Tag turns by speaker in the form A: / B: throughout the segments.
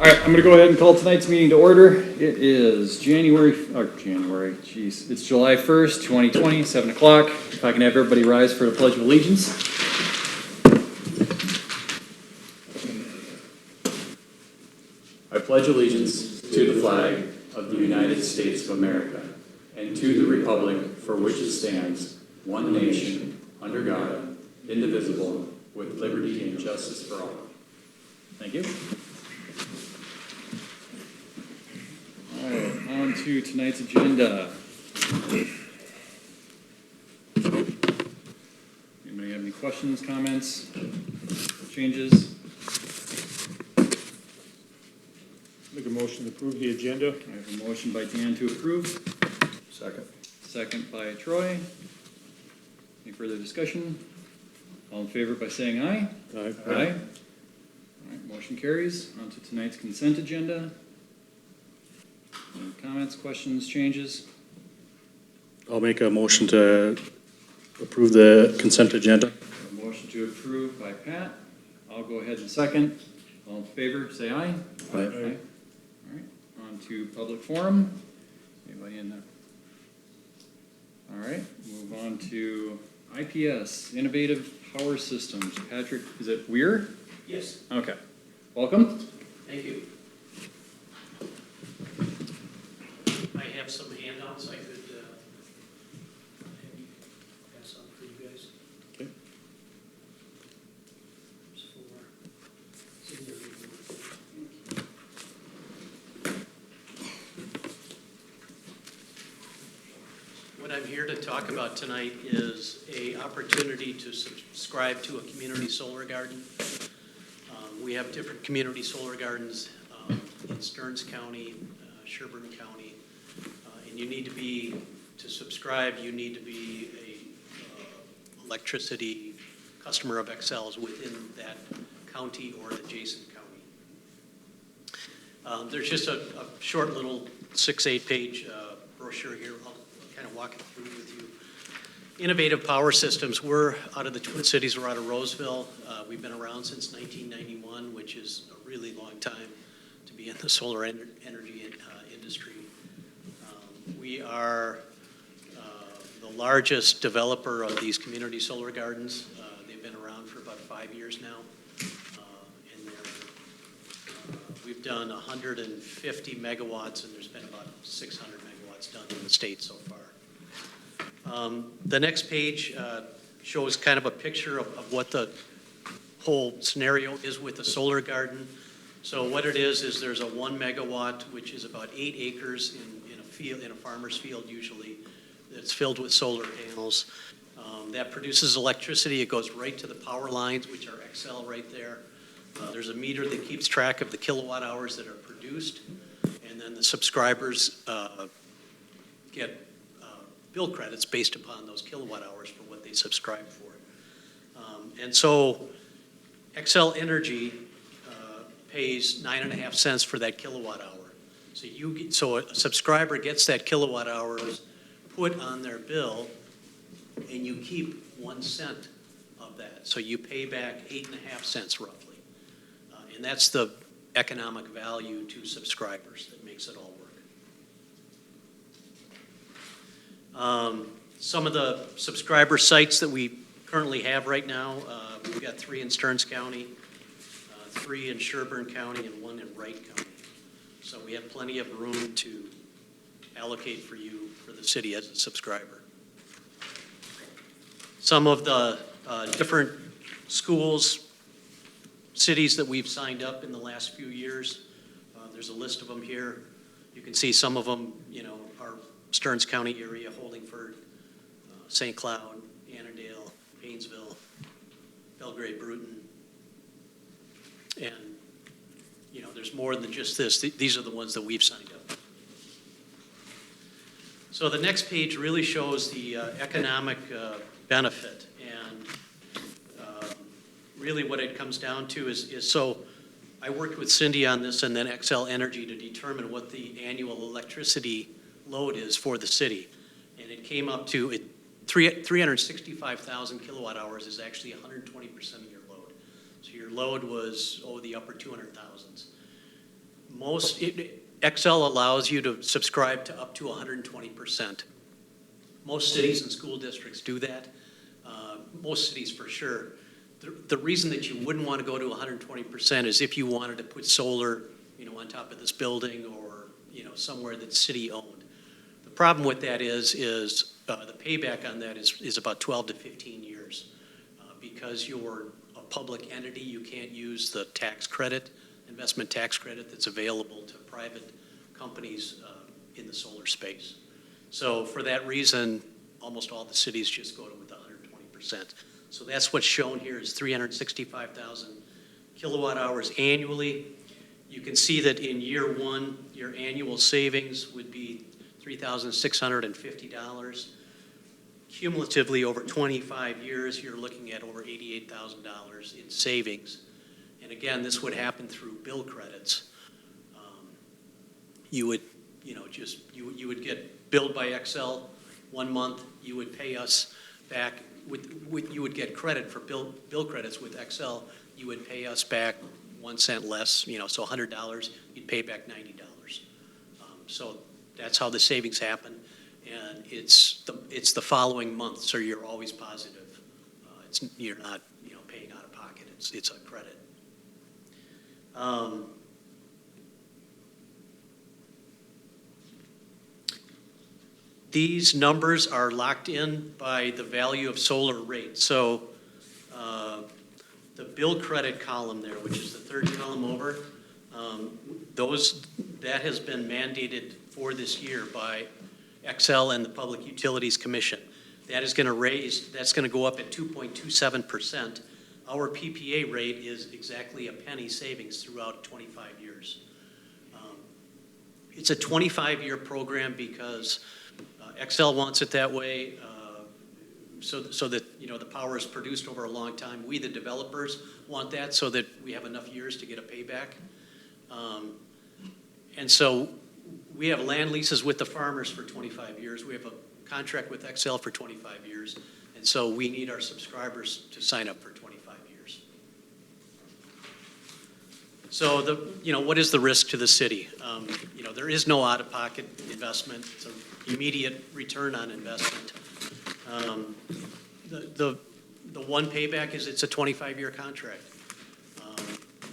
A: All right, I'm going to go ahead and call tonight's meeting to order. It is it's July 1st, 2020, 7 o'clock. If I can have everybody rise for the Pledge of Allegiance. I pledge allegiance to the flag of the United States of America and to the republic for which it stands, one nation, under God, indivisible, with liberty and justice for all. Thank you. All right, on to tonight's agenda. Anybody have any questions, comments, changes?
B: Make a motion to approve the agenda.
A: I have a motion by Dan to approve.
B: Second.
A: Second by Troy. Any further discussion? All in favor by saying aye?
B: Aye.
A: Aye. All right, motion carries. On to tonight's consent agenda. Any comments, questions, changes?
C: I'll make a motion to approve the consent agenda.
A: A motion to approve by Pat. I'll go ahead and second. All in favor, say aye.
C: Aye.
A: All right, on to public forum. Anybody in there? All right, move on to IPS, Innovative Power Systems. Patrick, is it Weir?
D: Yes,
A: Okay, welcome.
D: thank you. I have some handouts I could pass on for you guys.
C: Okay.
D: There's four. It's in your report. What I'm here to talk about tonight is a opportunity to subscribe to a community solar garden. We have different community solar gardens in Stearns County, Sherburne County, and you need to subscribe, you need to be a electricity customer of Xcel's within that county or adjacent county. There's just a short little 6-8 page brochure here. I'll kind of walk it through with you. Innovative Power Systems, we're out of the Twin Cities, we're out of Roseville. We've been around since 1991, which is a really long time to be in the solar energy industry. We are the largest developer of these community solar gardens. They've been around for about 5 years now. And we've done 150 megawatts, and there's been about 600 megawatts done in the state so far. The next page shows kind of a picture of what the whole scenario is with the solar garden. So what it is there's a 1 megawatt, which is about 8 acres in a field, in a farmer's field usually, that's filled with solar panels. That produces electricity. It goes right to the power lines, which are Xcel right there. There's a meter that keeps track of the kilowatt hours that are produced, and then the subscribers get bill credits based upon those kilowatt hours for what they subscribe for. And so Xcel Energy pays 9.5 cents for that kilowatt hour. So a subscriber gets that kilowatt hours put on their bill, and you keep 1 cent of that. So you pay back 8.5 cents roughly. And that's the economic value to subscribers that makes it all work. Some of the subscriber sites that we currently have right now, we've got 3 in Stearns County, 3 in Sherburne County, and 1 in Wright County. So we have plenty of room to allocate for you, for the city as a subscriber. Some of the different schools, cities that we've signed up in the last few years, there's a list of them here. You can see some of them, are Stearns County area, Holdingford, St. Cloud, Annandale, Painesville, Belgrade, Bruton. And, there's more than just this. These are the ones that we've signed up. So the next page really shows the economic benefit. And really what it comes down to is so I worked with Cindy on this and then Xcel Energy to determine what the annual electricity load is for the city. And it came up to 365,000 kilowatt hours is actually 120% of your load. So your load was, the upper 200,000s. Excel allows you to subscribe to up to 120%. Most cities and school districts do that. Most cities for sure. The reason that you wouldn't want to go to 120% is if you wanted to put solar, on top of this building or, somewhere that's city owned. The problem with that is the payback on that is about 12 to 15 years. Because you're a public entity, you can't use the tax credit, investment tax credit that's available to private companies in the solar space. So for that reason, almost all the cities just go with 120%. So that's what's shown here is 365,000 kilowatt hours annually. You can see that in year one, your annual savings would be $3,650. Cumulatively, over 25 years, you're looking at over $88,000 in savings. And again, this would happen through bill credits. You would, you would get billed by Excel 1 month. You would pay us back you would get credit for bill credits with Excel. You would pay us back 1 cent less. So $100, you'd pay back $90. So that's how the savings happen. And it's the following month, so you're always positive. You're not paying out of pocket. It's a credit. These numbers are locked in by the value of solar rate. So the bill credit column there, which is the third column over, that has been mandated for this year by Excel and the Public Utilities Commission. That is going to that's going to go up at 2.27%. Our PPA rate is exactly a penny savings throughout 25 years. It's a 25-year program because Excel wants it that way, so that the power is produced over a long time. We, the developers, want that so that we have enough years to get a payback. And so we have land leases with the farmers for 25 years. We have a contract with Excel for 25 years. And so we need our subscribers to sign up for 25 years. So what is the risk to the city? There is no out-of-pocket investment. It's an immediate return on investment. The one payback is it's a 25-year contract.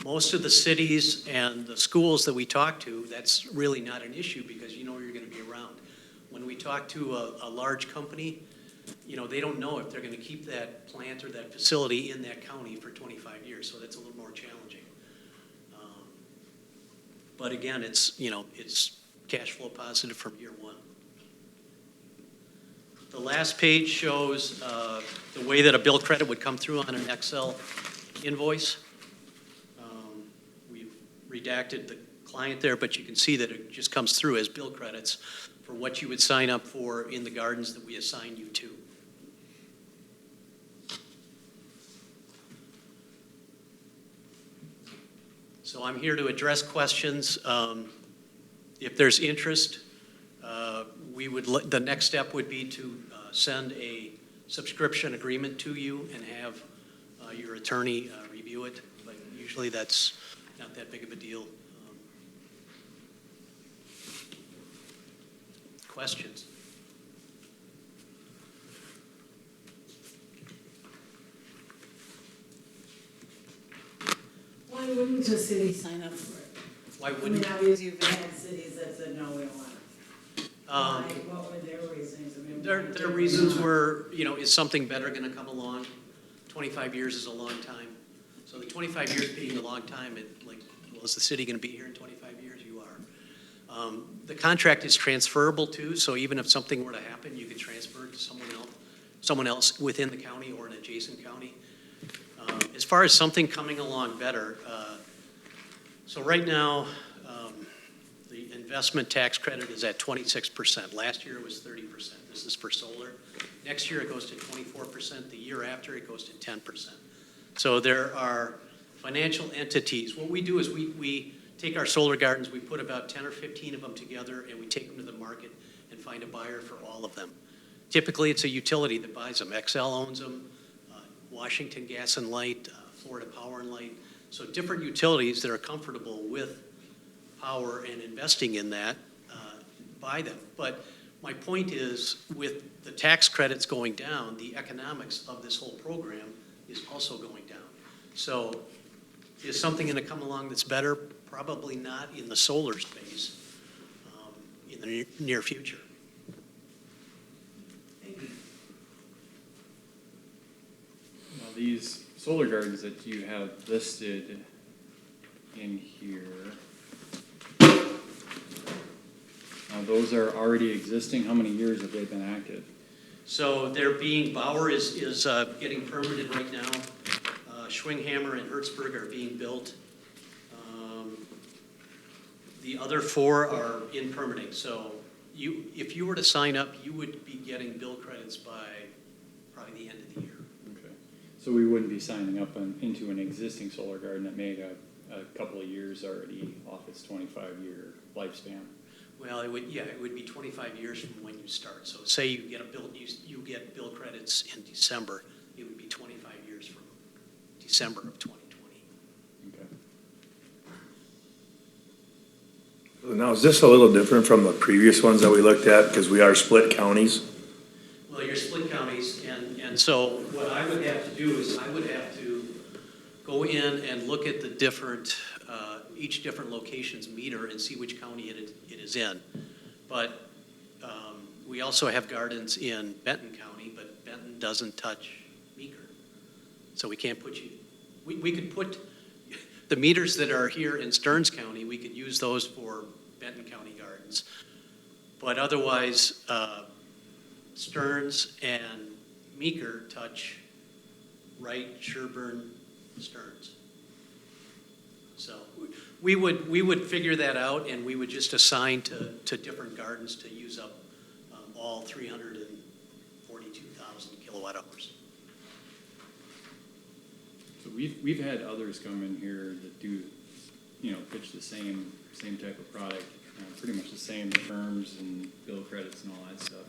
D: Most of the cities and the schools that we talk to, that's really not an issue because you're going to be around. When we talk to a large company, they don't know if they're going to keep that plant or that facility in that county for 25 years, so that's a little more challenging. But again, it's cash flow positive from year one. The last page shows the way that a bill credit would come through on an Excel invoice. We've redacted the client there, but you can see that it just comes through as bill credits for what you would sign up for in the gardens that we assign you to. So I'm here to address questions. If there's interest, the next step would be to send a subscription agreement to you and have your attorney review it. But usually that's not that big of a deal. Questions?
E: Why wouldn't the city sign up for it?
D: Why wouldn't?
E: Obviously you've had cities that said, no, we don't want it. What were their reasons?
D: Their reasons were, is something better going to come along? 25 years is a long time. So the 25 years being a long time, is the city going to be here in 25 years? You are. The contract is transferable too, so even if something were to happen, you could transfer it to someone else within the county or an adjacent county. As far as something coming along better, so right now, the investment tax credit is at 26%. Last year it was 30%. This is for solar. Next year it goes to 24%. The year after it goes to 10%. So there are financial entities. What we do is we take our solar gardens, we put about 10 or 15 of them together, and we take them to the market and find a buyer for all of them. Typically it's a utility that buys them. Excel owns them. Washington Gas and Light, Florida Power and Light. So different utilities that are comfortable with power and investing in that, buy them. But my point is, with the tax credits going down, the economics of this whole program is also going down. So is something going to come along that's better? Probably not in the solar space in the near future.
F: Now, these solar gardens that you have listed in here, now those are already existing. How many years have they been active?
D: So they're being, Bauer is getting permitted right now. Schwinghammer and Hertzberg are being built. The other four are in permitting. So if you were to sign up, you would be getting bill credits by probably the end of the year.
F: Okay. So we wouldn't be signing up into an existing solar garden that made a couple of years already off its 25-year lifespan.
D: Well, it would be 25 years from when you start. So say you get you get bill credits in December, it would be 25 years from December of 2020.
F: Okay.
G: Now, is this a little different from the previous ones that we looked at, because we are split counties?
D: Well, you're split counties, and so what I would have to do is I would have to go in and look at the different, each different location's meter and see which county it is in. But we also have gardens in Benton County, but Benton doesn't touch Meeker. So we can't put you, we could put, the meters that are here in Stearns County, we could use those for Benton County gardens. But otherwise, Stearns and Meeker touch Wright, Sherburne, Stearns. So we would figure that out, and we would just assign to different gardens to use up all 342,000 kilowatt hours.
F: So we've had others come in here that do, pitch the same type of product, pretty much the same terms and bill credits and all that stuff.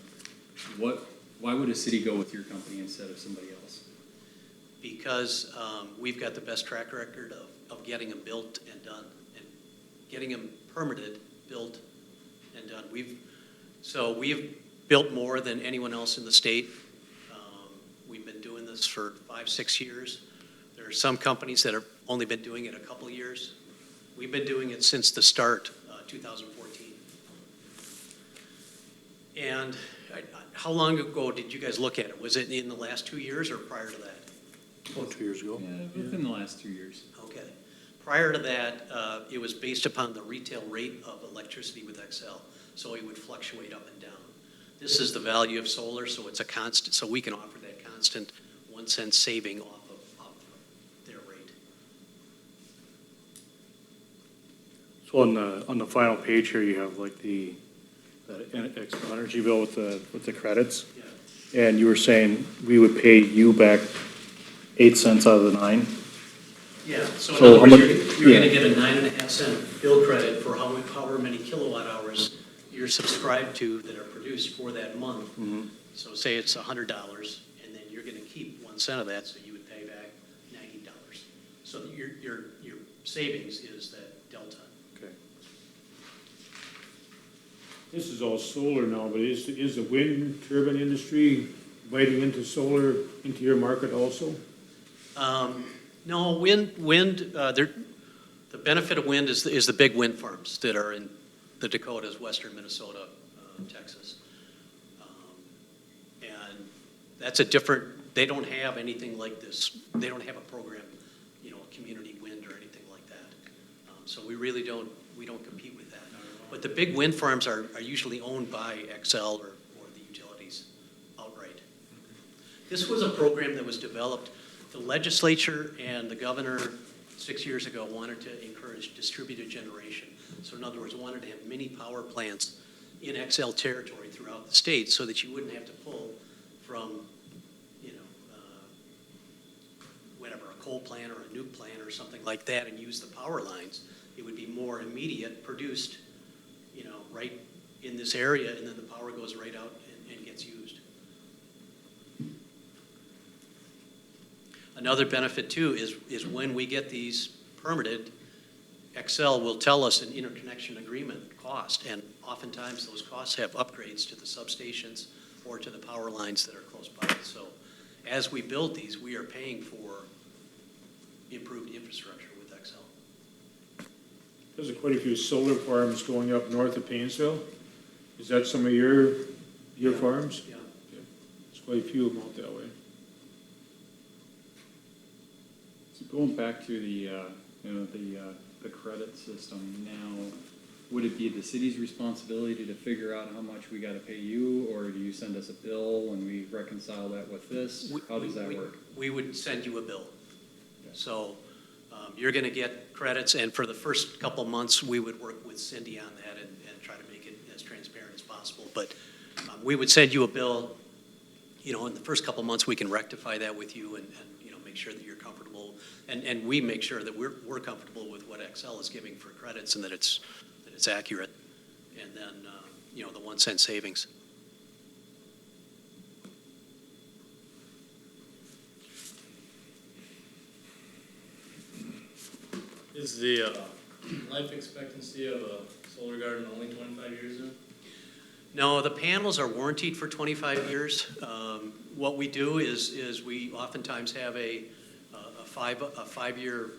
F: Why would a city go with your company instead of somebody else?
D: Because we've got the best track record of getting them built and done, and getting them permitted, built, and done. We've built more than anyone else in the state. We've been doing this for 5-6 years. There are some companies that have only been doing it a couple of years. We've been doing it since the start, 2014. And how long ago did you guys look at it? Was it in the last 2 years or prior to that?
C: Oh, 2 years ago.
F: Yeah, within the last 2 years.
D: Okay. Prior to that, it was based upon the retail rate of electricity with Xcel, so it would fluctuate up and down. This is the value of solar, so it's a constant, so we can offer that constant 1 cent saving off of their rate.
C: So on the final page here, you have like that extra energy bill with the credits.
D: Yeah.
C: And you were saying we would pay you back 8 cents out of the 9?
D: Yeah, so in
C: So
D: other
C: how
D: words,
C: much-
D: you're gonna
C: yeah.
D: get a 9.5-cent bill credit for however many kilowatt hours you're subscribed to that are produced for that month.
C: Mhm.
D: So say it's $100, and then you're gonna keep 1 cent of that, so you would pay back $90. So your savings is that delta.
C: Okay.
B: This is all solar now, but is the wind turbine industry biting into solar, into your market also?
D: No, wind. The benefit of wind is the big wind farms that are in the Dakotas, western Minnesota, Texas, and that's a different. They don't have anything like this. They don't have a program, community wind or anything like that. So we really don't. We don't compete with that. But the big wind farms are usually owned by Xcel or the utilities outright. This was a program that was developed. The legislature and the governor 6 years ago wanted to encourage distributed generation. So in other words, wanted to have mini power plants in Xcel territory throughout the state so that you wouldn't have to pull from, whatever, a coal plant or a nuke plant or something like that and use the power lines. It would be more immediate, produced, right in this area, and then the power goes right out and gets used. Another benefit too is when we get these permitted, Excel will tell us an interconnection agreement cost, and oftentimes those costs have upgrades to the substations or to the power lines that are close by. So as we build these, we are paying for improved infrastructure with Excel.
B: There's quite a few solar farms going up north of Painesville. Is that some of your farms?
D: Yeah.
B: There's quite a few of them out that way.
F: So going back to the credit system now, would it be the city's responsibility to figure out how much we gotta pay you, or do you send us a bill and we reconcile that with this? How does that work?
D: We would send you a bill. So you're going to get credits, and for the first couple months, we would work with Cindy on that and try to make it as transparent as possible. But we would send you a bill. You know, in the first couple months, we can rectify that with you and make sure that you're comfortable. And we make sure that we're comfortable with what Excel is giving for credits and that it's accurate. And then, the 1 cent savings.
H: Is the life expectancy of a solar garden only 25 years then?
D: No, the panels are warranted for 25 years. What we do is we oftentimes have a 5-year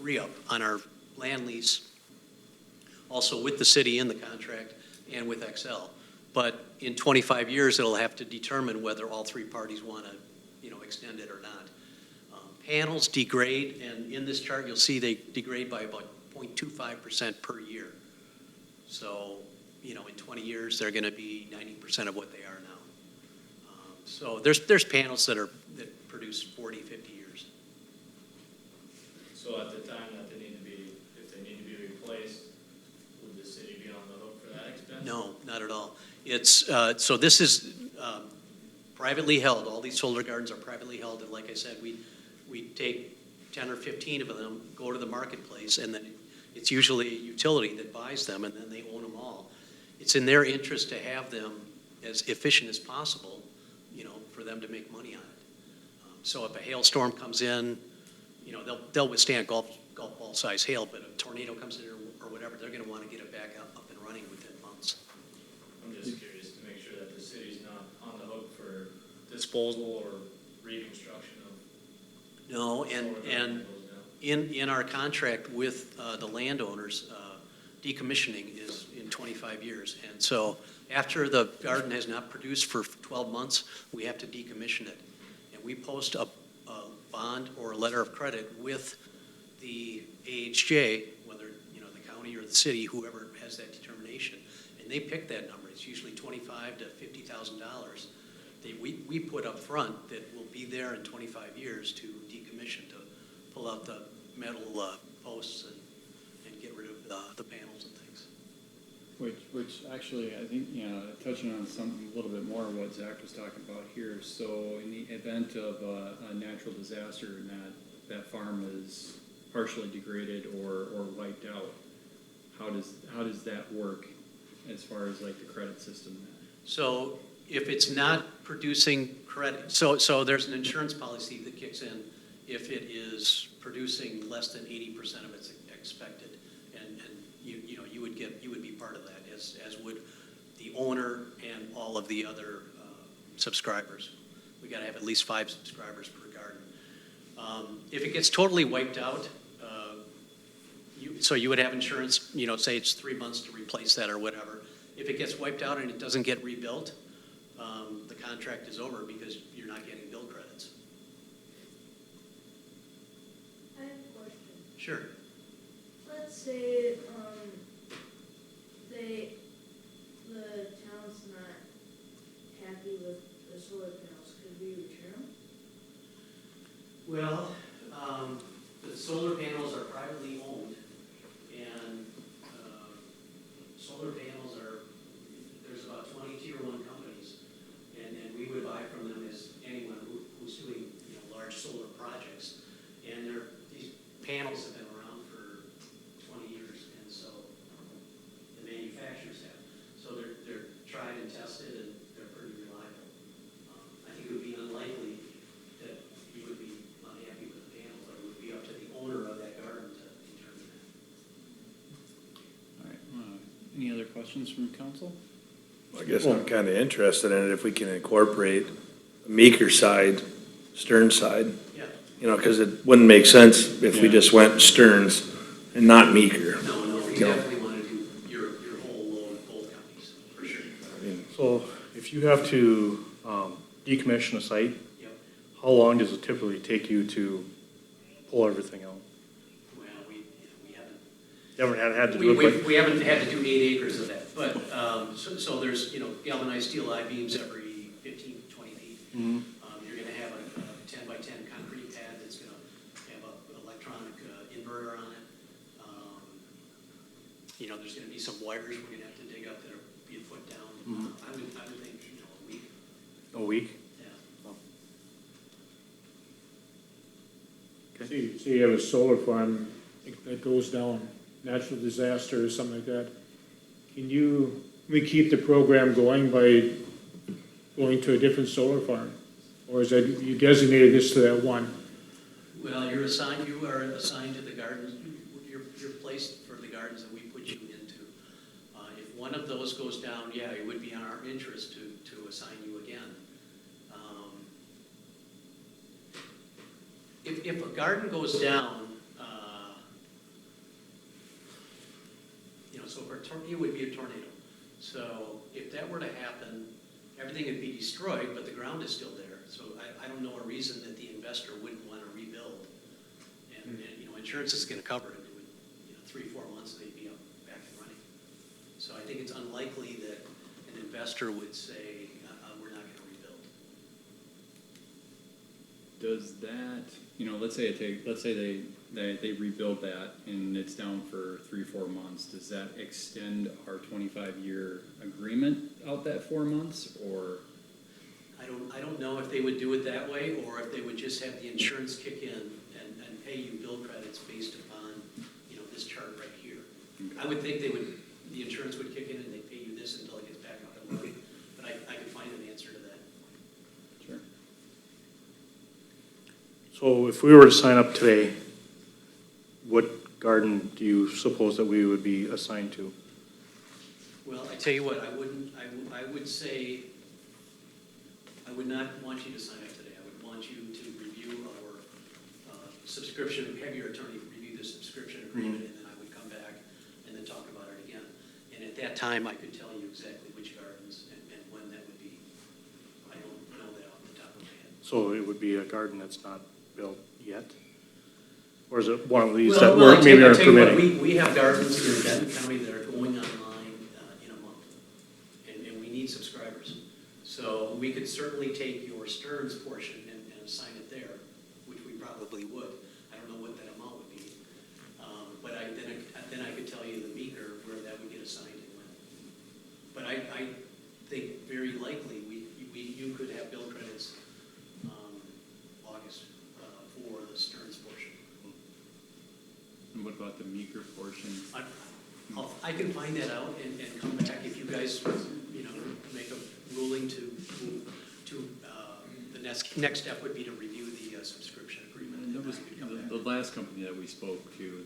D: re-up on our land lease, also with the city in the contract and with Excel. But in 25 years, it'll have to determine whether all three parties want to, extend it or not. Panels degrade, and in this chart, you'll see they degrade by about 0.25% per year. So, in 20 years, they're going to be 90% of what they are now. So there's panels that produce 40, 50 years.
H: So at the time that if they need to be replaced, would the city be on the hook for that expense?
D: No, not at all. It's, so this is privately held. All these solar gardens are privately held, and like I said, we take 10 or 15 of them, go to the marketplace, and then it's usually a utility that buys them, and then they own them all. It's in their interest to have them as efficient as possible, for them to make money on it. So if a hailstorm comes in, they'll withstand golf ball size hail, but if a tornado comes in or whatever, they're going to want to get it back up and running within months.
H: I'm just curious to make sure that the city's not on the hook for disposal or reconstruction of.
D: No, and in our contract with the landowners, decommissioning is in 25 years. And so after the garden has not produced for 12 months, we have to decommission it. And we post a bond or a letter of credit with the AHJ, whether, the county or the city, whoever has that determination. And they pick that number. It's usually $25,000 to $50,000. We put up front that will be there in 25 years to decommission, to pull out the metal posts and get rid of the panels and things.
F: Which actually, I think, touching on something a little bit more of what Zach was talking about here. So in the event of a natural disaster and that farm is partially degraded or wiped out, how does that work as far as like the credit system?
D: So if it's not producing credit, so there's an insurance policy that kicks in if it is producing less than 80% of its expected, and you would be part of that, as would the owner and all of the other subscribers. We got to have at least 5 subscribers per garden. If it gets totally wiped out, so you would have insurance, say it's 3 months to replace that or whatever. If it gets wiped out and it doesn't get rebuilt, the contract is over because you're not getting bill credits.
I: I have a question.
D: Sure.
I: Let's say the town's not happy with the solar panels. Could we return them?
D: Well, the solar panels are privately owned, and solar panels there's about 20 tier 1 companies, and we would buy from them as anyone who's doing large solar projects. And these panels have been around for 20 years, and so the manufacturers have. So they're tried and tested, and they're pretty reliable. I think it would be unlikely that you would be unhappy with the panels, but it would be up to the owner of that garden to determine that.
F: questions from council?
G: I guess I'm kinda interested in it if we can incorporate Meeker side, Stern side.
D: Yeah.
G: You know, cause it wouldn't make sense if we
F: Yeah.
G: just went Stearns and not Meeker.
D: No, we
G: No.
D: definitely want to do your whole load, both counties, for sure.
G: I mean,
C: So if you have to decommission a site,
D: Yep.
C: how long does it typically take you to pull everything out?
D: Well, we haven't.
C: You haven't had to do it, but
D: We haven't had to do 8 acres of that, but, so there's, galvanized steel I-beams every 15, 20 feet.
C: Mhm.
D: You're gonna have a 10 by 10 concrete pad that's gonna have an electronic inverter on it. There's gonna be some wires we're gonna have to dig up that are be a foot down. I would think, a week,
C: a week?
D: yeah.
B: Say you have a solar farm that goes down, natural disaster or something like that. Can we keep the program going by going to a different solar farm? Or is that, you designated this to that one?
D: Well, you are assigned to the gardens, you're placed for the gardens that we put you into. If one of those goes down, yeah, it would be in our interest to assign you again. If a garden goes down, so it would be a tornado. So if that were to happen, everything would be destroyed, but the ground is still there. So I don't know a reason that the investor wouldn't want to rebuild. And insurance is going to cover it. It would, 3-4 months, they'd be up, back and running. So I think it's unlikely that an investor would say, we're not going to rebuild.
F: Does that, let's say they rebuild that and it's down for 3-4 months, does that extend our 25-year agreement out that 4 months, or?
D: I don't know if they would do it that way, or if they would just have the insurance kick in and pay you bill credits based upon, this chart right here.
F: Okay.
D: I would think the insurance would kick in and they'd pay you this until it gets back up and running, but I could find an answer to that.
F: Sure.
C: So if we were to sign up today, what garden do you suppose that we would be assigned to?
D: Well, I tell you what, I would say, I would not want you to sign up today. I would want you to review our subscription, have your attorney review the subscription agreement, and then I would come back and then talk about it again. And at that time, I could tell you exactly which gardens and when that would be. I don't know that off the top of my head.
C: So it would be a garden that's not built yet? Or is it one of these
D: Well,
C: that
D: I'll
C: we're maybe
D: tell
C: aren't
D: you what,
C: permitting?
D: we have gardens in Benton County that are going online in a month, and we need subscribers. So we could certainly take your Stearns portion and assign it there, which we probably would. I don't know what that amount would be. But then I could tell you the Meeker where that would get assigned and when. But I think very likely you could have bill credits August for the Stearns portion.
F: And what about the Meeker portion?
D: I can find that out and come back if you guys, make a ruling to the next step would be to review the subscription agreement.
F: And
D: and
F: that was,
D: then I could come back.
F: the last company that we spoke to,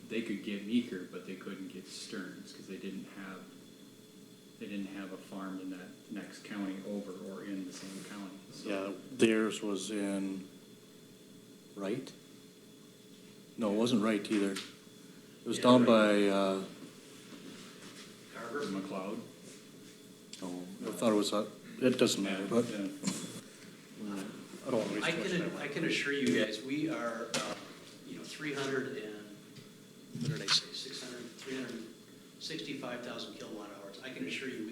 F: they could get Meeker, but they couldn't get Stearns, because they didn't have a farm in that next county over or in the same county. So
C: Yeah, theirs was in Wright? No, it wasn't Wright either. It was
D: Yeah,
C: down
D: Wright.
C: by,
D: Carver?
F: McLeod.
C: no, I thought it was, it doesn't matter, but
F: Yeah.
C: I don't want to waste too much time.
D: I can assure you guys, we are, 365,000 kilowatt hours. I can assure you,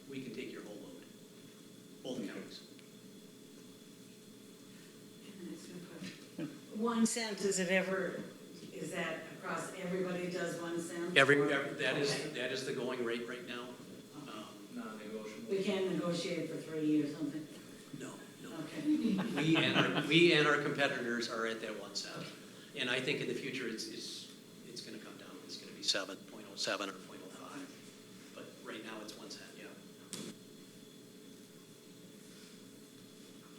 D: we can take your whole load, both counties.
E: Can I ask you a question? 1 cent, is that across everybody does 1 cent?
D: That is the going rate right now.
H: Non-negotiable.
E: We can't negotiate for 3 years, something?
D: No.
E: Okay.
D: We and our competitors are at that 1 cent. And I think in the future, it's going to come down. It's going to be 7.07 or 0.05. But right now, it's 1 cent, yeah.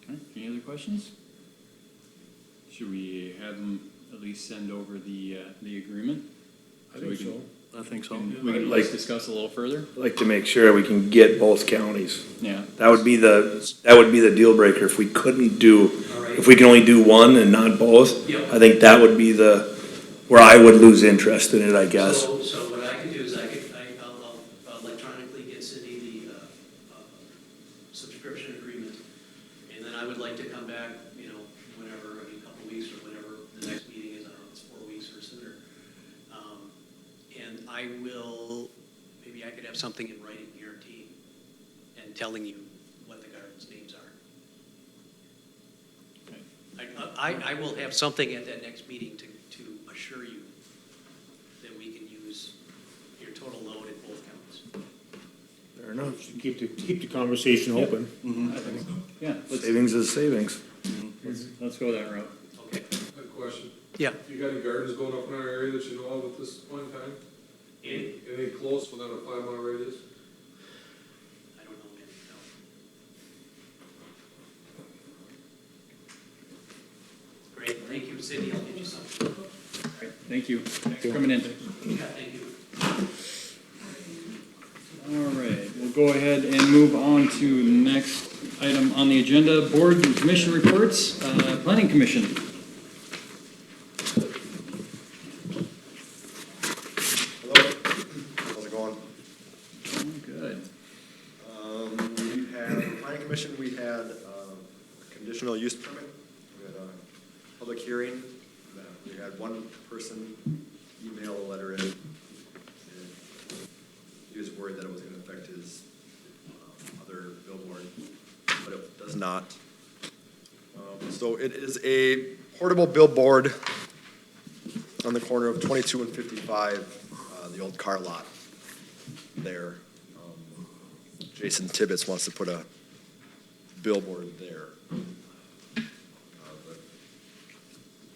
F: Okay, any other questions? Should we have them at least send over the agreement?
B: I
F: So we
B: think
F: can-
B: so.
C: I think so.
F: We can
G: Like-
F: discuss a little further.
G: I'd like to make sure we can get both counties.
F: Yeah.
G: That would be the deal breaker if we couldn't do, if we can only do one and not both.
D: Yep.
G: I think that would be where I would lose interest in it, I guess.
D: So what I can do is I'll electronically get Cindy the subscription agreement, and then I would like to come back, whenever, a couple weeks or whenever the next meeting is, I don't know if it's 4 weeks or sooner. And I will, maybe I could have something in writing guaranteeing and telling you what the gardens' names are. I will have something at that next meeting to assure you that we can use your total load in both counties.
G: Fair enough.
B: Should keep the conversation open.
F: Yeah,
G: Savings is savings.
F: let's go that route.
D: Okay.
J: I have a question.
D: Yeah.
J: You got any gardens going up in our area that you know of at this point in time? Any close within a 5-mile radius?
D: I don't know, man, no. Great, thank you, Cindy, I'll get you something.
F: All right, thank you. Thanks for coming in.
D: Yeah, thank you.
F: All right, we'll go ahead and move on to the next item on the agenda, board and commission reports. Planning Commission.
K: Hello, how's it going?
F: Good.
K: We had, planning commission, we had a conditional use permit. We had a public hearing. We had one person email a letter in. And he was worried that it was gonna affect his other billboard, but it does not. So it is a portable billboard on the corner of 22 and 55, the old car lot there. Jason Tibbetts wants to put a billboard there. The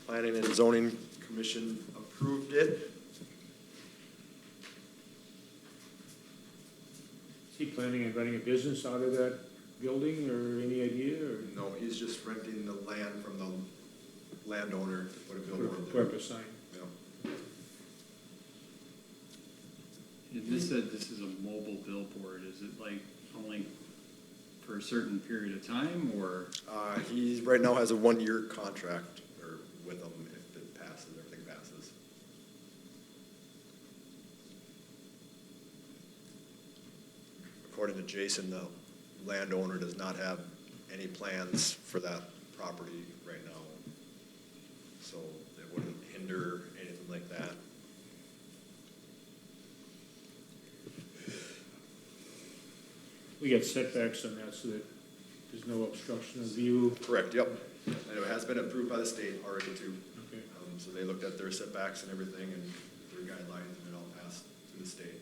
K: Planning and Zoning Commission approved it.
B: Is he planning on running a business out of that building, or any idea, or
K: No, he's just renting the land from the landowner to put a
B: put
K: billboard
B: a
K: there.
B: purpose sign?
K: Yeah.
F: This said this is a mobile billboard. Is it like only for a certain period of time or?
K: He right now has a 1-year contract or with them if it passes, everything passes. According to Jason, the landowner does not have any plans for that property right now. So it wouldn't hinder anything like that.
B: We got setbacks on that, so that there's no obstruction of view.
K: Correct, yep. And it has been approved by the state already too.
B: Okay.
K: So they looked at their setbacks and everything and their guidelines and it all passed through the state.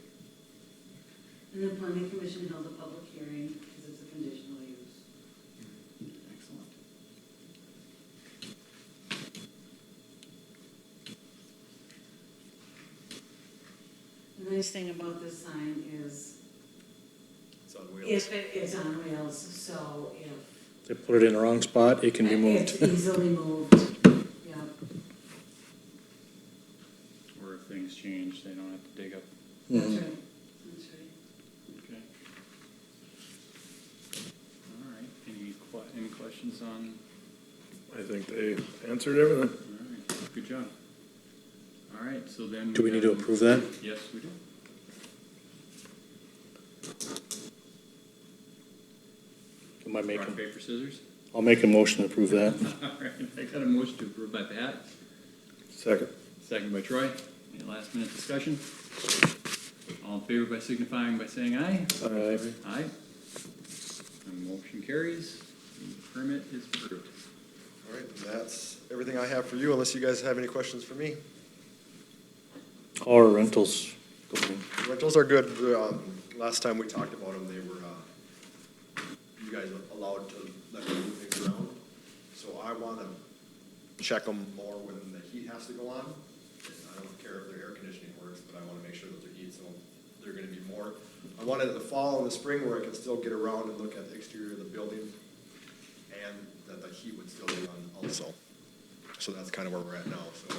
E: And the planning commission held a public hearing because it's a conditional use.
F: Excellent.
E: The nice thing about this sign is
K: It's on wheels.
E: if it's on wheels, so if
C: They put it in the wrong spot, it can be
E: it's
C: moved.
E: easily moved, yeah.
F: Or if things change, they don't have to dig up.
E: That's
C: Mhm.
E: right, that's right.
F: Okay. All right, any questions on,
G: I think they answered everything.
F: all right, good job. All right, so then.
C: Do we need to approve that?
F: Yes, we do.
C: Am I making,
F: Rock, paper, scissors?
C: I'll make a motion to approve that.
F: All right, I got a motion to approve by Pat,
G: Second.
F: second by Troy. Any last minute discussion? All in favor by signifying by saying aye.
C: Aye.
F: Aye. And motion carries. The permit is approved.
K: All right, and that's everything I have for you, unless you guys have any questions for me.
C: All our rentals going.
K: Rentals are good. Last time we talked about them, they were, you guys allowed to let them move things around. So I want to check them more when the heat has to go on. I don't care if their air conditioning works, but I want to make sure that their heat, so they're going to be more. I want it in the fall and the spring where I can still get around and look at the exterior of the building and that the heat would still be on also. So that's kind of where we're at now, so.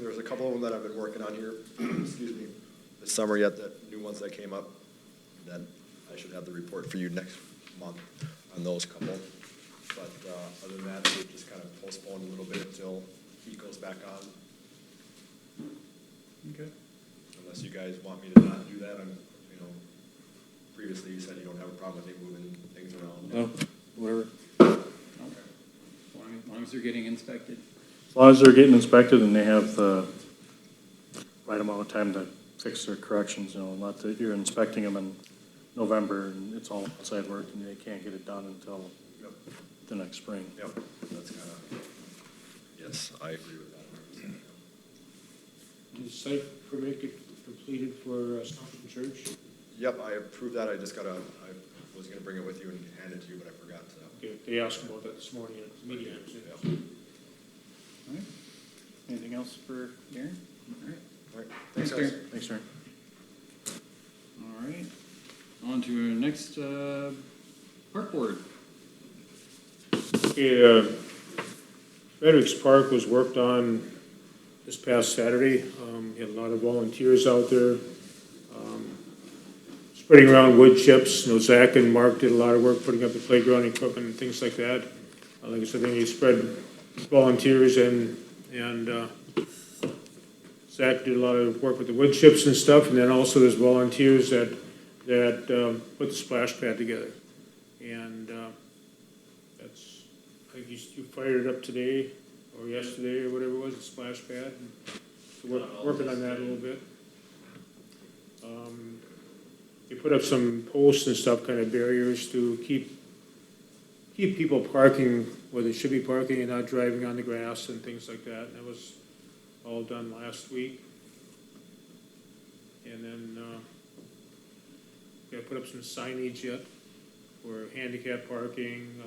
K: There's a couple of them that I've been working on here, excuse me. this summer yet, the new ones that came up. Then I should have the report for you next month on those couple. But other than that, we just kind of postponed a little bit until heat goes back on.
F: Okay.
K: Unless you guys want me to not do that, previously you said you don't have a problem with me moving things around.
C: No, whatever.
F: Okay. As long as they're getting inspected.
C: As long as they're getting inspected and they have the right amount of time to fix their corrections, not that you're inspecting them in November and it's all outside work and they can't get it done until
K: Yep.
C: the next spring.
K: Yep, that's kind of, yes, I agree with that.
B: Did the site permit get completed for Assumption Church?
K: Yep, I approved that, I was gonna bring it with you and hand it to you, but I forgot to.
B: They asked about that this morning at the meeting.
K: Yeah.
F: All right. Anything else for Darren? All right.
K: All right,
F: Thanks,
K: guys.
F: Darren.
C: Thanks, Aaron.
F: All right. On to our next, park board.
B: Okay, Fredericks Park was worked on this past Saturday. We had a lot of volunteers out there. Spreading around wood chips. Zach and Mark did a lot of work putting up the playground equipment and things like that. Like I said, they spread volunteers and Zach did a lot of work with the wood chips and stuff. And then also there's volunteers that put the splash pad together. And that's, I think you fired it up today or yesterday or whatever it was, the splash pad. So we're working on that a little bit. They put up some posts and stuff, kind of barriers to keep people parking where they should be parking and not driving on the grass and things like that. And that was all done last week. And then, put up some signage yet for handicap parking,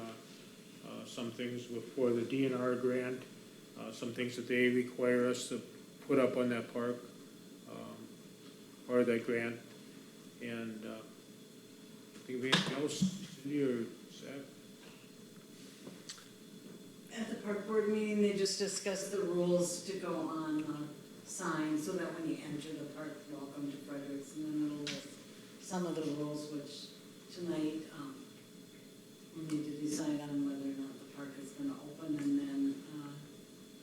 B: some things for the DNR grant, some things that they require us to put up on that park, part of that grant. And, think of anything else, Cindy or Zach?
E: At the park board meeting, they just discussed the rules to go on the sign, so that when you enter the park, welcome to Fredericks, and then it'll list some of the rules, which tonight, we need to decide on whether or not the park is gonna open, and then,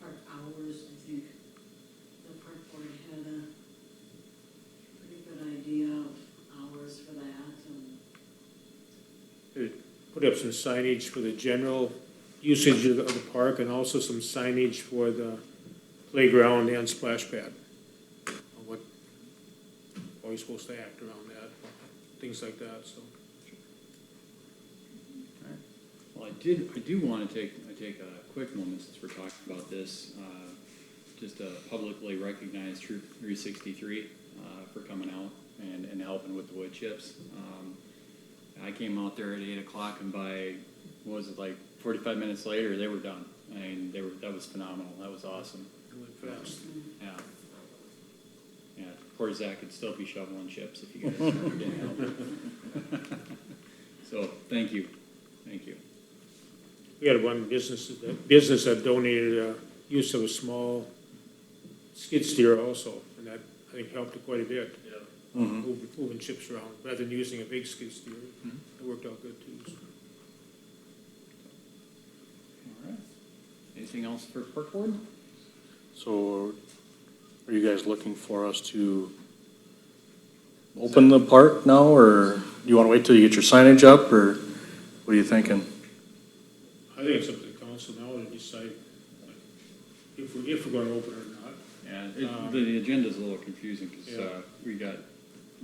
E: park hours, I think the park board had a pretty good idea of hours for that, and
B: They put up some signage for the general usage of the park and also some signage for the playground and splash pad. What, how are you supposed to act around that, things like that, so.
F: Well, I do want to take a quick moment since we're talking about this, just to publicly recognize Troop 363 for coming out and helping with the wood chips. I came out there at 8 o'clock and by, what was it, like 45 minutes later, they were done. I mean, that was phenomenal. That was awesome.
B: It went fast.
F: Yeah. Yeah, poor Zach could still be shoveling chips if you guys didn't help. So, thank you. Thank you.
B: We had one business that donated use of a small skid steer also, and that, I think, helped it quite a bit. Moving chips around, rather than using a big skid steer. It worked out good too. So.
F: All right. Anything else for park board?
C: So are you guys looking for us to open the park now, or you want to wait till you get your signage up, or what are you thinking?
B: I think it's up to the council now to decide if we're going to open it or not.
F: Yeah, the agenda's a little confusing because
B: Yeah.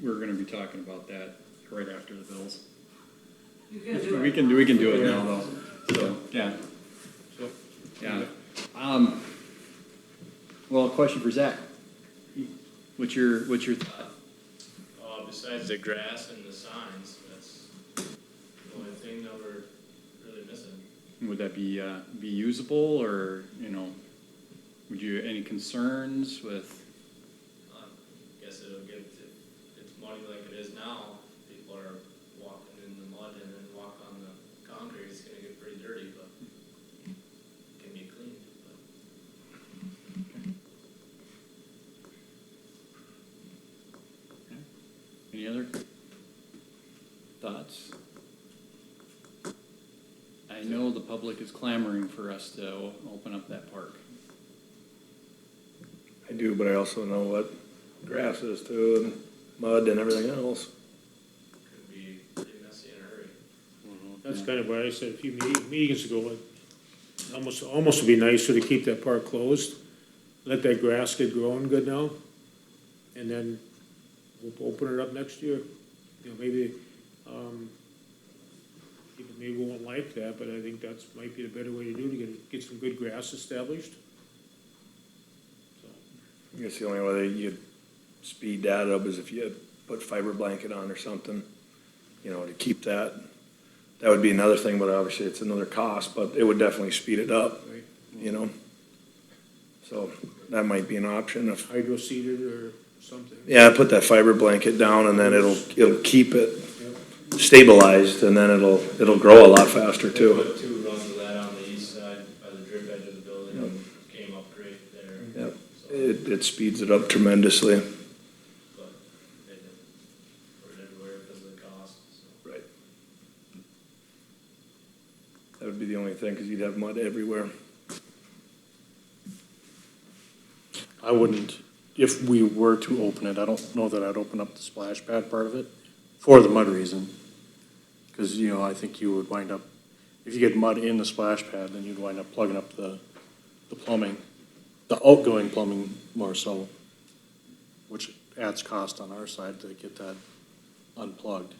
F: we're going to be talking about that right after the bills.
E: you can do it.
F: We can do it now though. So, yeah.
B: So,
F: Yeah. Well, a question for Zach. What's your thought?
H: Besides the grass and the signs, that's the only thing that we're really missing.
F: Would that be usable, or would you any concerns with?
H: I guess it'll get, if it's muddy like it is now, people are walking in the mud and then walk on the concrete, it's gonna get pretty dirty, but it can be cleaned. But
F: Any other thoughts? I know the public is clamoring for us to open up that park.
G: I do, but I also know what grass is too, and mud and everything else.
H: Could be pretty messy in a hurry.
B: That's kind of what I said a few meetings ago, it almost would be nicer to keep that park closed, let that grass get growing good now, and then we'll open it up next year. You know, maybe, people maybe won't like that, but I think that's might be the better way to do to get some good grass established. So,
G: I guess the only way you'd speed that up is if you had put fiber blanket on or something, you know, to keep that. That would be another thing, but obviously it's another cost, but it would definitely speed it up,
B: right,
G: you know? So that might be an option if,
B: hydro seeded or something.
G: yeah, put that fiber blanket down and then it'll keep it
B: Yep.
G: stabilized and then it'll grow a lot faster
H: They
G: too.
H: put 2 runs of that on the east side by the drip edge of the building, and came up great there.
G: Yep.
H: So,
G: It speeds it up tremendously.
H: but they didn't put it everywhere because of the cost, so.
G: Right. That would be the only thing, because you'd have mud everywhere.
C: I wouldn't, if we were to open it, I don't know that I'd open up the splash pad part of it for the mud reason. Because, you know, I think you would wind up, if you get mud in the splash pad, then you'd wind up plugging up the plumbing, the outgoing plumbing more so, which adds cost on our side to get that unplugged.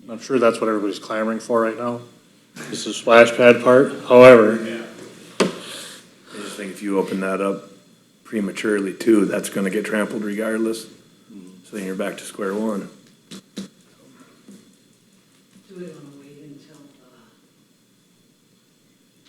C: I'm sure that's what everybody's clamoring for right now, is the splash pad part. However,
G: I just think if you open that up prematurely too, that's gonna get trampled regardless. So then you're back to square one.
E: Do we wanna wait until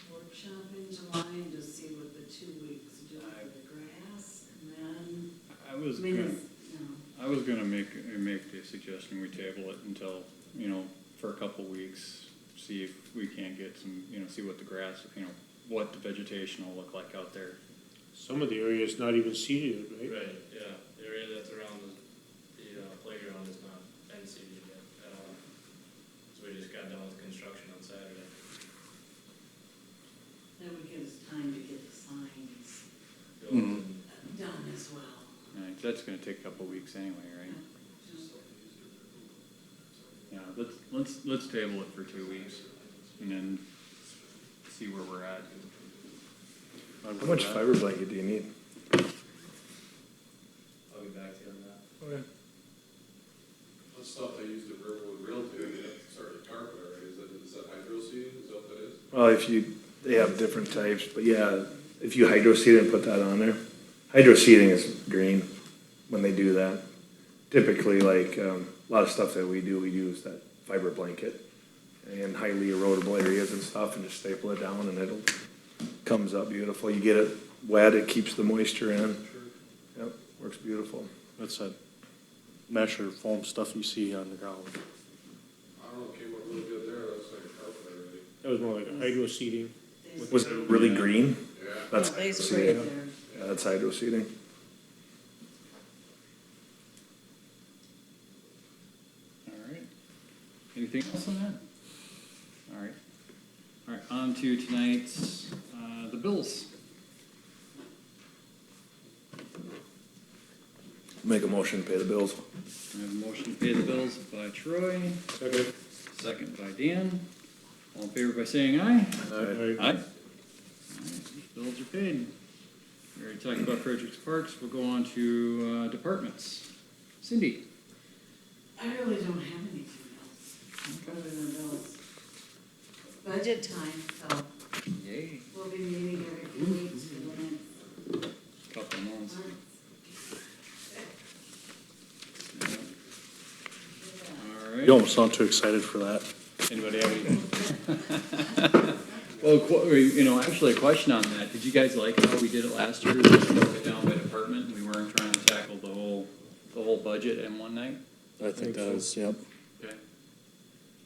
E: the workshop in July and just see what the 2 weeks do for the grass, and then,
F: I was
E: I mean,
F: gonna,
E: it's, you know,
F: I was gonna make the suggestion we table it until, you know, for a couple weeks, see if we can't get some, you know, see what the grass, you know, what the vegetation will look like out there.
B: Some of the areas not even seeded, right?
H: Right, yeah, the area that's around the playground is not been seeded yet at all. So we just got done with construction on Saturday.
E: that would give us time to get the signs
H: Built
C: Mhm.
H: and-
E: done as well.
F: Right, that's gonna take a couple weeks anyway, right? Yeah, let's table it for 2 weeks and then see where we're at.
G: How much fiber blanket do you need?
H: I'll get back to you on that.
G: Okay.
J: That stuff they used at Riverwood Realty, they have to start a carpet already, is that hydro seed, is that what that is?
G: Well, they have different types, but yeah, if you hydro seed and put that on there. Hydro seeding is green when they do that. Typically, like, a lot of stuff that we do, we use that fiber blanket in highly erodible areas and stuff and just staple it down and it'll, comes up beautiful. You get it wet, it keeps the moisture in. Yep, works beautiful.
C: that's that mesh or foam stuff you see on the ground.
J: I don't know, it came up really good there, that's like a carpet already.
B: That was more like a hydro seeding.
G: Was it really green?
J: Yeah.
G: That's
E: No, they
G: hydro
E: sprayed
G: seeding.
E: there.
G: Yeah, that's hydro seeding.
F: All right. Anything else on that? All right. All right, on to tonight's, the bills.
G: Make a motion to pay the bills.
F: I have a motion to pay the bills by Troy,
B: Second.
F: second by Dan. All in favor by saying aye?
B: Aye.
F: Aye. Bills are paid. We already talked about Fredericks Parks. We'll go on to departments. Cindy?
E: I really don't have anything else, other than bills. Budget time, so
F: Yay.
E: we'll be meeting every few weeks for the next
F: Couple of months.
E: month.
F: All right.
C: You almost sound too excited for that.
F: Anybody have any? Well, you know, actually, a question on that. Did you guys like how we did it last year? Just broke it down by department, and we weren't trying to tackle the whole budget in one night?
C: I think that is, yep.
F: Okay.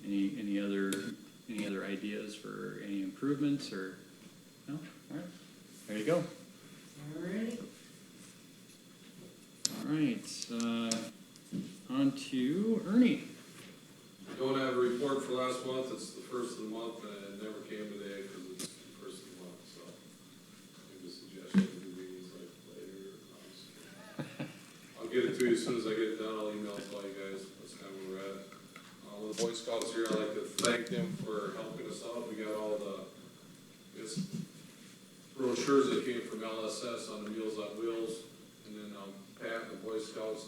F: Any other ideas for any improvements, or, no? All right, there you go.
E: Alrighty.
F: All right, on to Ernie.
J: Don't have a report for last month, it's the first of the month, and it never came today because it's the first of the month, so. Maybe a suggestion to do meetings like later. I'll get it to you as soon as I get it done, I'll email it to all you guys, that's kind of where we're at. With the Boy Scouts here, I'd like to thank them for helping us out, we got all the, brochures that came from LSS on the Meals on Wheels, and then, Pat and the Boy Scouts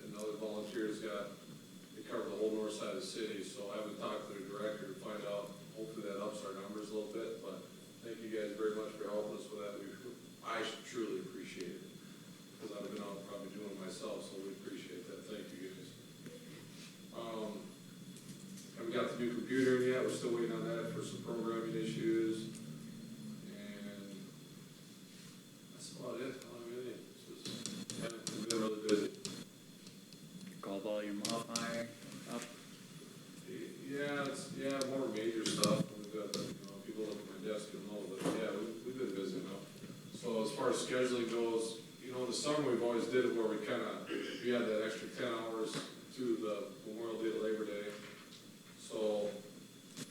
J: and other volunteers they cover the whole north side of the city, so I haven't talked to the director to find out, hopefully that ups our numbers a little bit, but thank you guys very much for helping us with that, I truly appreciate it, because I've been out probably doing it myself, so we appreciate that, thank you guys. Haven't got the new computer in yet, we're still waiting on that for some programming issues, and that's about it, I don't have anything, we've been really busy.
F: Call volume up, high, up.
J: Yeah, more major stuff. We've got, people look at my desk and know, but yeah, we've been busy enough. So as far as scheduling goes, in the summer, we've always did it where we had that extra 10 hours to the Memorial Day to Labor Day. So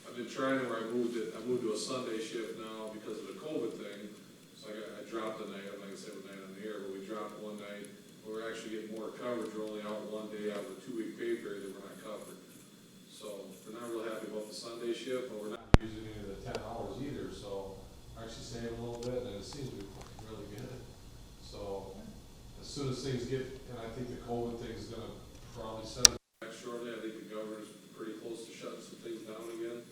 J: I've been trying where I moved to a Sunday shift now because of the COVID thing. So I dropped a night, I'm not gonna say what night on the air, but we dropped one night. We're actually getting more coverage, we're only out one day out of a 2-week pay period that we're not covered. So we're not real happy about the Sunday shift, but we're not using any of the 10 hours either, so we're actually saving a little bit, and it seems to be working really good. So as soon as things get, and I think the COVID thing is gonna probably settle back shortly, I think the governor's pretty close to shutting some things down again,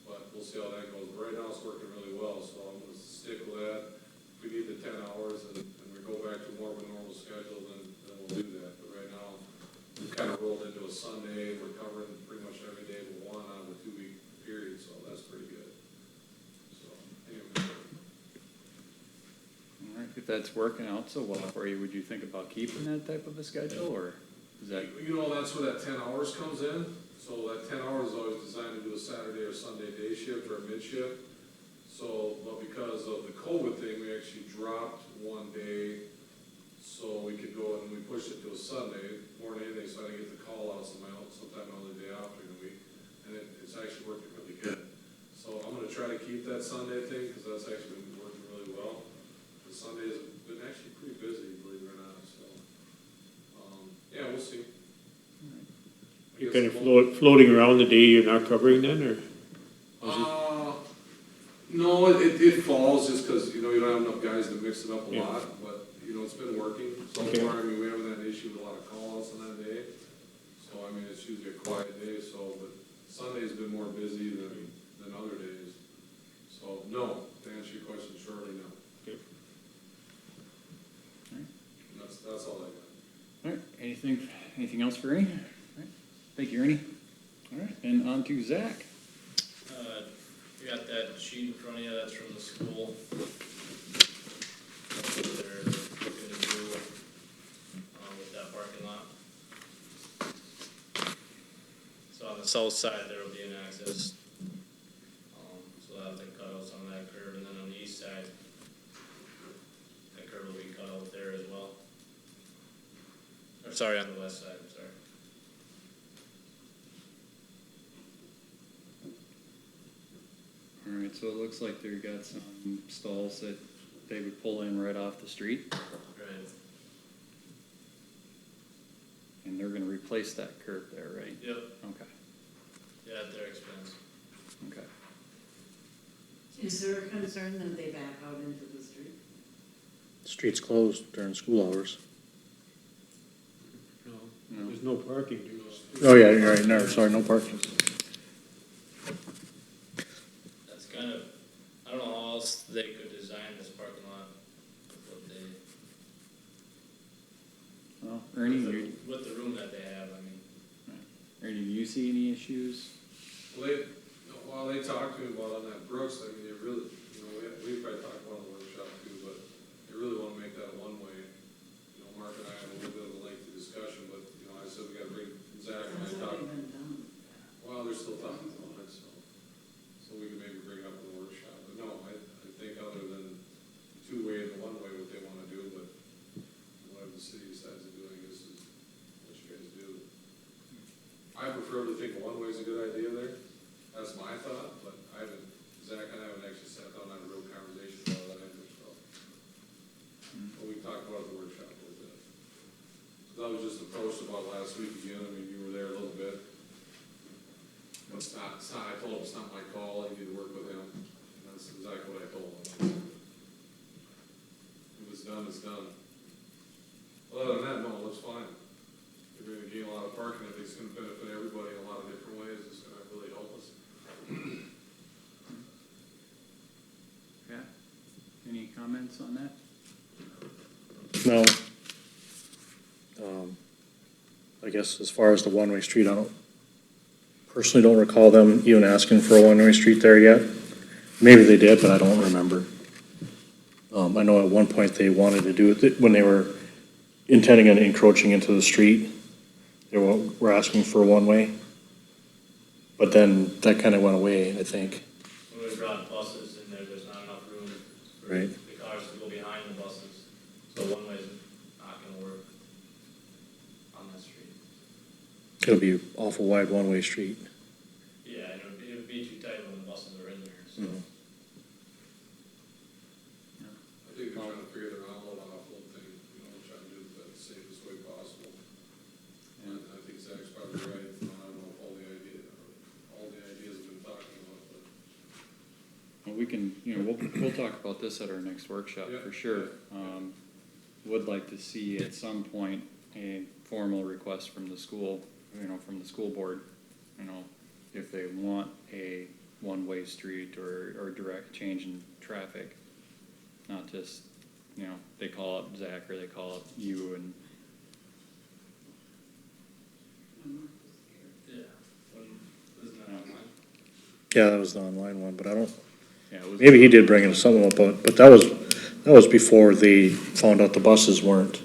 J: but we'll see how that goes. But right now it's working really well, so I'm gonna stick with that. If we need the 10 hours and we go back to more of a normal schedule, then we'll do that. But right now, we've kind of rolled into a Sunday, we're covering pretty much every day but one out of a 2-week period, so that's pretty good. So, anyway.
F: All right, if that's working out so well for you, would you think about keeping that type of a schedule, or is that?
J: That's where that 10 hours comes in. So that 10 hours is always designed to do a Saturday or Sunday day shift or a mid shift. So, but because of the COVID thing, we actually dropped one day so we could go and we pushed it to a Sunday more than anything, so I didn't get the call outs sometime on the day after the week. And it's actually working really good. So I'm gonna try to keep that Sunday thing because that's actually been working really well. The Sunday has been actually pretty busy, believe it or not, so. Yeah, we'll see.
B: You're kind of floating around the day you're not covering then, or?
J: No, it falls just because, you don't have enough guys to mix it up a lot, but, it's been working so far. I mean, we haven't had an issue with a lot of call-outs on that day. So, I mean, it's usually a quiet day, but Sunday's been more busy than other days. So, no, to answer your question shortly, no.
B: Okay.
J: That's all I got.
F: All right, anything else for Ernie? All right. Thank you, Ernie. All right, and on to Zach.
H: You got that sheet in front of you, that's from the school. That's what they're looking to do, with that parking lot. So on the south side, there will be an access. So that'll take cut out some of that curb, and then on the east side, that curb will be cut out there as well. Or sorry, on the west side, I'm sorry.
F: All right, so it looks like they've got some stalls that they would pull in right off the street,
H: Right.
F: and they're gonna replace that curb there, right?
H: Yep,
F: Okay,
H: yeah, at their expense.
F: okay.
E: Is there a concern that they back out into the street?
C: Street's closed during school hours.
B: No, there's no parking during the street.
C: Oh, yeah, you're right, no, sorry, no parking.
H: That's kind of, I don't know how else they could design this parking lot with what they,
F: Well, Ernie,
H: with the room that they have, I mean.
F: Ernie, do you see any issues?
J: Well, they talked to me about on that Brooks, I mean, they really, we probably talked about it in the workshop too, but they really want to make that a one-way. Mark and I had a little bit of a lengthy discussion, but, I said we gotta bring Zach and I
E: That's
J: talked.
E: already been done.
J: Well, they're still talking about it, so we can maybe bring it up in the workshop. But no, I think other than the two-way and the one-way, what they wanna do, but whatever the city decides to do, I guess is forever to think one way's a good idea there. That's my thought, but I haven't, Zach and I haven't actually sat down and had a real conversation about that either, so. But we talked about it at the workshop a little bit. That was just approached about last week again, I mean, you were there a little bit. But it's not, I told him it's not my call, I need to work with him, and that's exactly what I told him. If it's done, it's done. Other than that, no, it looks fine. You're gonna gain a lot of parking, I think it's gonna benefit everybody in a lot of different ways, it's gonna really help us.
F: Pat, any comments on that?
C: No. I guess as far as the one-way street, I personally don't recall them even asking for a one-way street there yet. Maybe they did, but I don't remember. I know at one point they wanted to do it, when they were intending on encroaching into the street, they were asking for a one-way. But then that kind of went away, I think.
H: When we brought buses in there, there's not enough room for
C: Right.
H: the cars to go behind the buses. So one way's not gonna work on that street.
C: It'll be awful wide one-way street.
H: Yeah, and it would be too tight when the buses are in there, so.
C: Mhm.
J: I think they're trying to figure their outlet offload thing, you know, trying to do it the safest way possible. And I think Zach's probably right, I don't know if all the ideas have been talked about, but.
F: Well, we can, you know, we'll talk about this at our next workshop
J: Yeah.
F: for sure. Would like to see at some point a formal request from the school, you know, from the school board, you know, if they want a one-way street or direct change in traffic. Not just, you know, they call up Zach or they call up you and,
H: Yeah. Isn't that online?
C: Yeah, that was the online one, but I don't,
F: yeah, it was.
C: maybe he did bring something up, but that was before they found out the buses weren't.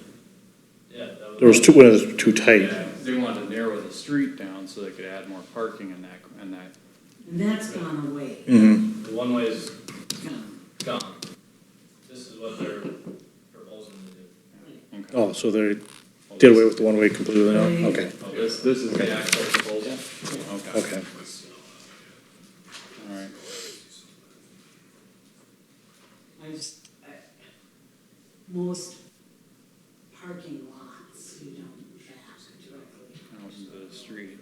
H: Yeah, that was.
C: There was when it was too tight.
F: They wanted to narrow the street down so they could add more parking in that.
E: And that's gone away.
C: Mm-hmm.
H: The one way's
E: Gone.
H: gone. This is what they're proposing to do.
F: Okay.
C: Oh, so they did away with the one-way completely now? Okay,
H: Oh, this is the actual proposal?
F: Okay,
C: okay.
F: all right.
E: Most parking lots, you don't back directly.
F: Out into the street.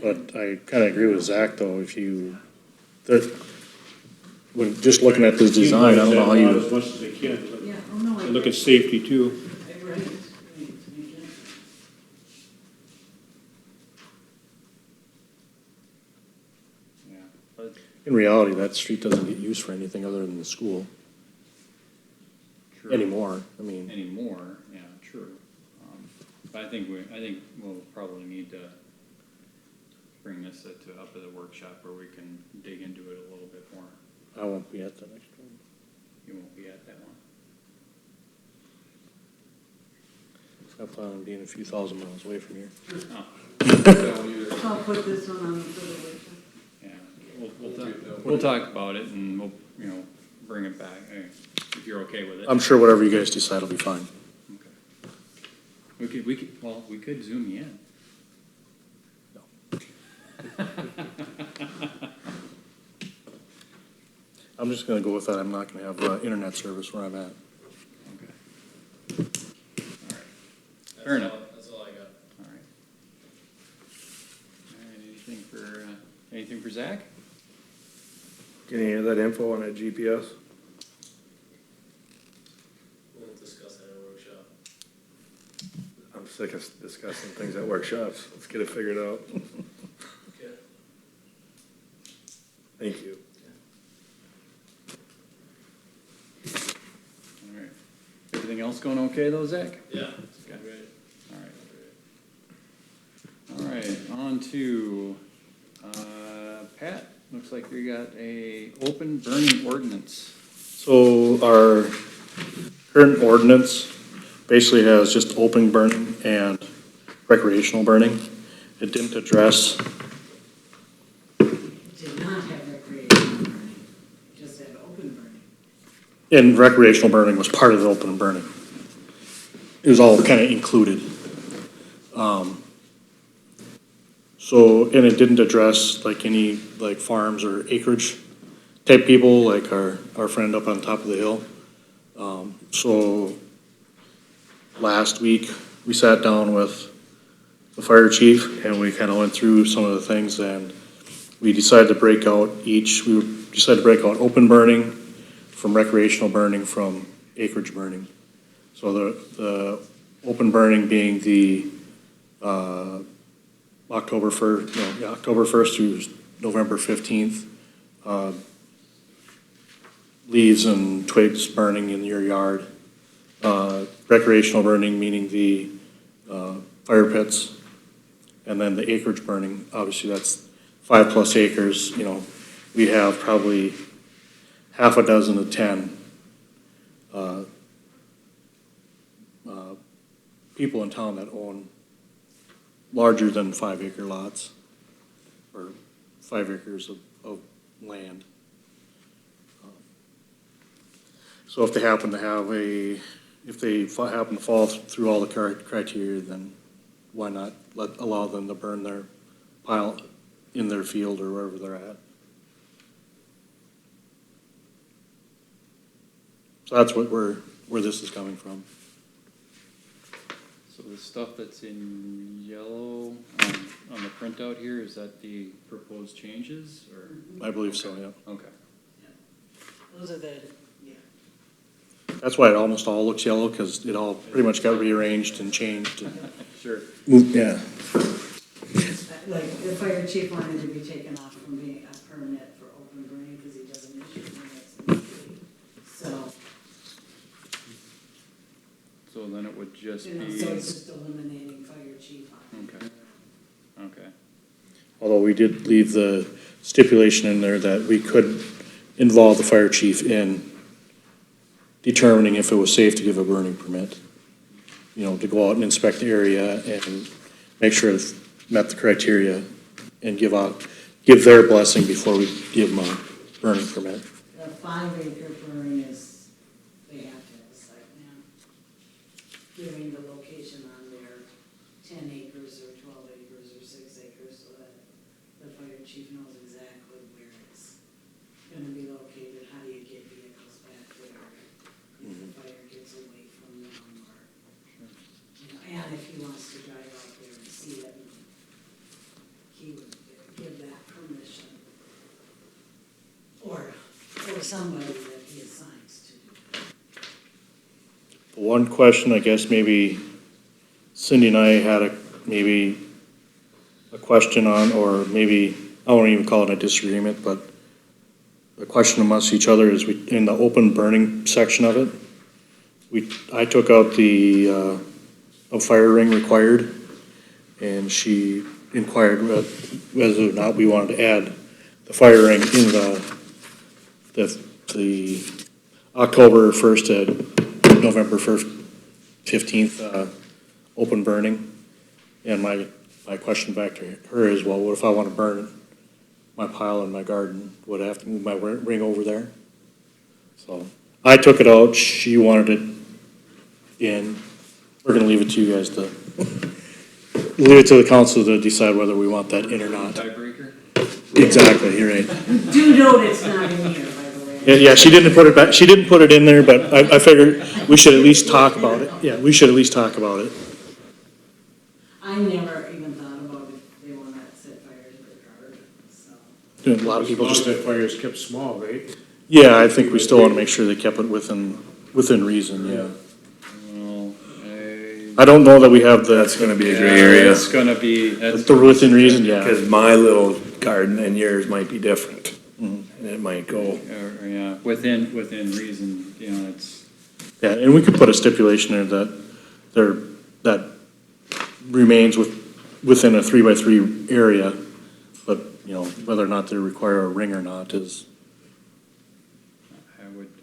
C: But I kind of agree with Zach, though, when just looking at this design, I don't know how
B: As
C: you,
B: much as they can, but
E: Yeah, oh no, I.
B: they look at safety too.
E: Right, right.
F: Yeah, but
C: in reality, that street doesn't get used for anything other than the school
F: true.
C: anymore. I mean,
F: Anymore, yeah, true. But I think we'll probably need to bring this up at the workshop where we can dig into it a little bit more.
C: I won't be at the next one.
F: You won't be at that one.
C: I plan on being a few thousand miles away from here.
F: Oh,
E: I'll put this one on for the workshop.
F: yeah, we'll talk about it and we'll, you know, bring it back, if you're okay with it.
C: I'm sure whatever you guys decide will be fine.
F: Okay. We could zoom you in.
C: I'm just gonna go with that. I'm not gonna have internet service where I'm at.
F: Okay. All right. Fair enough.
H: That's all I got.
F: All right. All right, anything for Zach?
G: Can you hear that info on that GPS?
H: We'll discuss that at a workshop.
G: I'm sick of discussing things at workshops. Let's get it figured out.
H: Okay.
G: Thank you.
F: All right. Everything else going okay though, Zach?
H: Yeah.
F: Okay.
H: Great.
F: All right. All right, on to, Pat, looks like we got a open burning ordinance.
C: So our current ordinance basically has just open burning and recreational burning. It didn't address,
E: It did not have recreational burning, it just had open burning.
C: and recreational burning was part of the open burning. It was all kind of included. So, and it didn't address like any, like farms or acreage type people, like our friend up on top of the hill. So, last week, we sat down with the fire chief and we kind of went through some of the things, and we decided to break out open burning from recreational burning from acreage burning. So the open burning being the, October 1st through November 15th. Leaves and twigs burning in your yard. Recreational burning, meaning the fire pits. And then the acreage burning, obviously that's 5+ acres. You know, we have probably half a dozen to 10 people in town that own larger than 5-acre lots, or 5 acres of land. So if they happen to have happen to fall through all the criteria, then why not allow them to burn their pile in their field or wherever they're at? So that's where this is coming from.
F: So the stuff that's in yellow on the printout here, is that the proposed changes, or?
C: I believe so, yeah.
F: Okay.
E: Those are the, yeah.
C: That's why it almost all looks yellow, because it all pretty much got rearranged and changed and
F: Sure.
C: moved, yeah.
E: Like, the fire chief wanted to be taken off from being a permit for open burning because he doesn't issue permits in the city.
F: So then it would just
E: You know,
F: be,
E: so it's just eliminating fire chief on it.
F: okay, okay.
C: Although we did leave the stipulation in there that we could involve the fire chief in determining if it was safe to give a burning permit. You know, to go out and inspect the area and make sure it's met the criteria and give their blessing before we give them a burning permit.
E: The 5-acre burn is, they have to have a site plan. Giving the location on there, 10 acres or 12 acres or 6 acres, so that the fire chief knows exactly where it's gonna be located. How do you get vehicles back there if the fire gets away from them, or, you know, and if he wants to drive out there and see it, he would give that permission. Or somebody that he assigns to do.
C: One question, I guess maybe Cindy and I had maybe a question on, or maybe, I won't even call it a disagreement, but a question amongst each other is in the open burning section of it, I took out the a fire ring required, and she inquired whether or not we wanted to add the fire ring in the October 1st to November 1st, 15th open burning. And my question back to her is, well, what if I want to burn my pile in my garden? Would I have to move my ring over there? So I took it out. She wanted it in. We're going to leave it to you guys to leave it to the council to decide whether we want that in or not.
F: Tiebreaker?
C: Exactly, you're right.
E: Do note it's not in here, by the way.
C: Yeah, she didn't put it back, she didn't put it in there, but I figured we should at least talk about it. Yeah, we should at least talk about it.
E: I never even thought about if they want to set fire to their garden, so.
C: A lot of people just,
B: That fire is kept small, right?
C: yeah, I think we still want to make sure they kept it within reason, yeah.
F: Well,
C: I don't know that we have
G: That's
C: the,
G: gonna be a gray area,
F: It's gonna be, that's.
C: the within reason, yeah.
G: because my little garden and yours might be different. And it might go,
F: Yeah, within reason, you know, it's,
C: Yeah, and we could put a stipulation there that remains within a 3x3 area, but, you know, whether or not they require a ring or not is,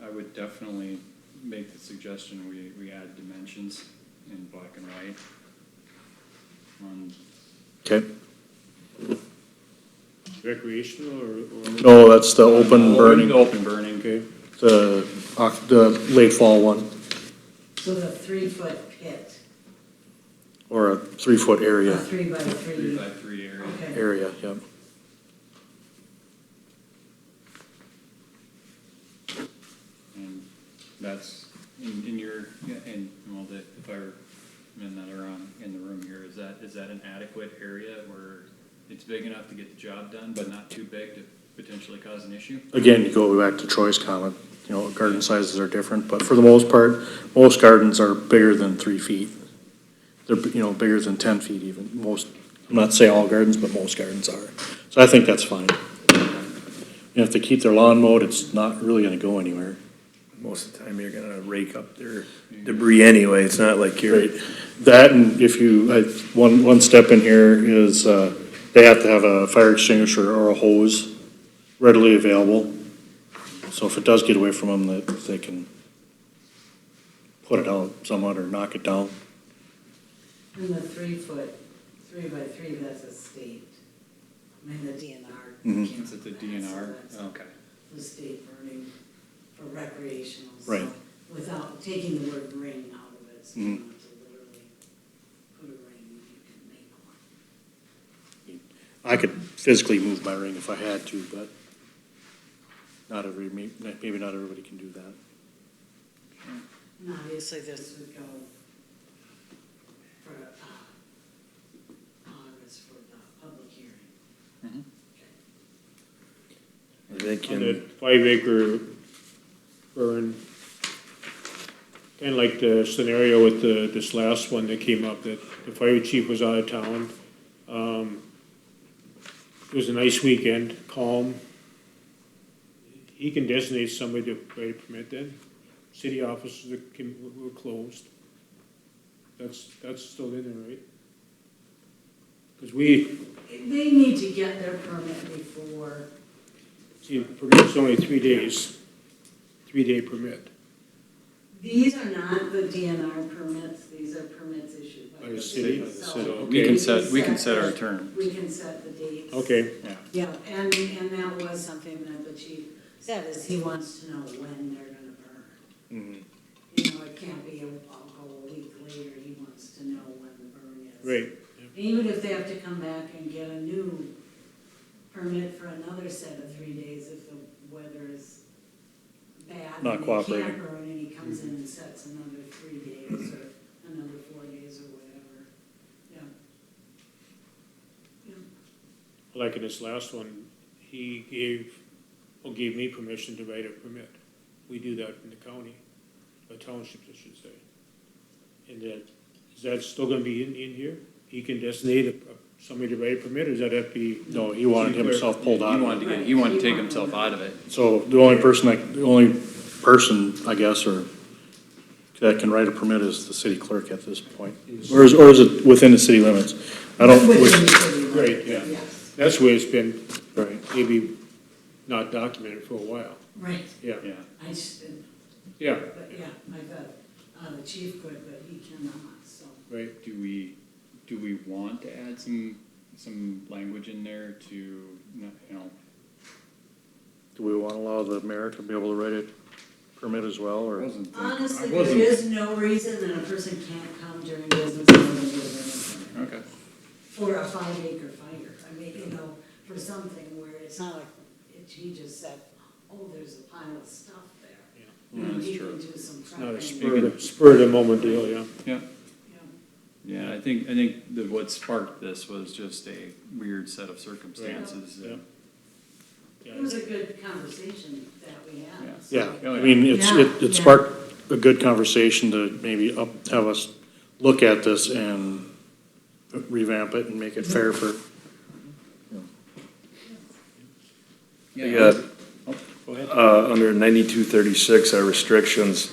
F: I would definitely make the suggestion we add dimensions in black and white.
C: okay?
B: Recreational or?
C: No, that's the open burning,
F: Open burning.
B: Okay.
C: the late fall one.
E: So the 3-foot pit,
C: or a 3-foot
E: A
C: area,
E: 3x3.
F: 3x3 area.
E: Okay.
C: area, yep.
F: And that's in your, yeah, and, well, if I were men that are in the room here, is that an adequate area where it's big enough to get the job done, but not too big to potentially cause an issue?
C: Again, you go back to Troy's comment, you know, garden sizes are different, but for the most part, most gardens are bigger than 3 feet. They're, you know, bigger than 10 feet even, most, I'm not saying all gardens, but most gardens are. So I think that's fine. And if they keep their lawn mowed, it's not really gonna go anywhere.
G: Most of the time, you're gonna rake up their debris anyway, it's not like you're.
C: Right. That, and if you, one step in here is, they have to have a fire extinguisher or a hose readily available. So if it does get away from them, that they can put it out somewhat or knock it down.
E: And the 3-foot, 3x3, that's a state. I mean, the DNR.
C: Mhm.
E: can't
F: Is it the
E: do that, so
F: DNR?
E: that's
F: Okay.
E: The state burning for recreational. So
C: Right.
E: without taking the word ring out of it, so you
C: Mhm.
E: don't have to literally put a ring, you can make one.
C: I could physically move my ring if I had to, but maybe not everybody can do that.
E: And obviously, this would go for, August for the public hearing.
G: I think
B: On
G: in,
B: that 5-acre burn, kind of like the scenario with this last one that came up, that the fire chief was out of town. It was a nice weekend, calm. He can designate somebody to write a permit then. City offices were closed. That's still in there, right? Because
E: They need to get their permit before,
B: see, permit's only 3 days, 3-day permit.
E: these are not the DNR permits, these are permits issued by
B: By the
E: the
B: city?
E: city.
B: By the
E: So
B: city,
F: We
B: okay.
F: can set our term.
E: We can set the dates.
B: Okay,
E: Yeah, and that was something that the chief said, is he wants to know when they're gonna burn.
C: Mhm.
E: You know, it can't be, I'll go a week later, he wants to know when the burn is.
B: right.
E: Even if they have to come back and get a new permit for another set of 3 days if the weather is bad.
C: Not
E: and
C: cooperating.
E: They can't burn, and he comes in and sets another 3 days or another 4 days or whatever, yeah. Yeah.
B: Like in this last one, he gave me permission to write a permit. We do that in the county, the townships, I should say. And is that still gonna be in here? He can designate somebody to write a permit, or does that have to be?
C: No, he wanted himself pulled out of it.
F: He wanted to take himself out of it.
C: So the only person, I guess, or that can write a permit is the city clerk at this point. Or is it within the city limits? I don't,
E: Within
C: which,
E: the city limits,
B: Right, yeah.
E: Yes,
B: That's the way it's been,
C: right.
B: maybe not documented for a while.
E: right,
B: Yeah,
F: Yeah.
E: I just didn't,
B: yeah,
E: but yeah, I thought, the chief could, but he cannot, so.
B: right.
F: Do we want to add some language in there to, you know,
C: Do we want to allow the mayor to be able to write a permit as well, or?
E: Honestly, there is no reason that a person can't come during business hours or anything
F: okay.
E: for a 5-acre fire. I mean, you know, for something where it's not like, he just said, oh, there's a pile of stuff there. You know,
F: That's
E: he
F: true.
E: can do some
B: Not a
E: prepping.
B: spur of the moment deal, yeah.
F: Yeah.
E: Yeah.
F: Yeah, I think that what sparked this was just a weird set of circumstances.
B: Yeah.
E: It was a good conversation that we had.
C: Yeah,
F: Oh,
C: I
F: yeah.
C: mean,
E: Yeah,
C: it
E: yeah.
C: sparked a good conversation to maybe have us look at this and revamp it and make it fair for.
G: yeah,
F: Go ahead.
G: under 9236, our restrictions,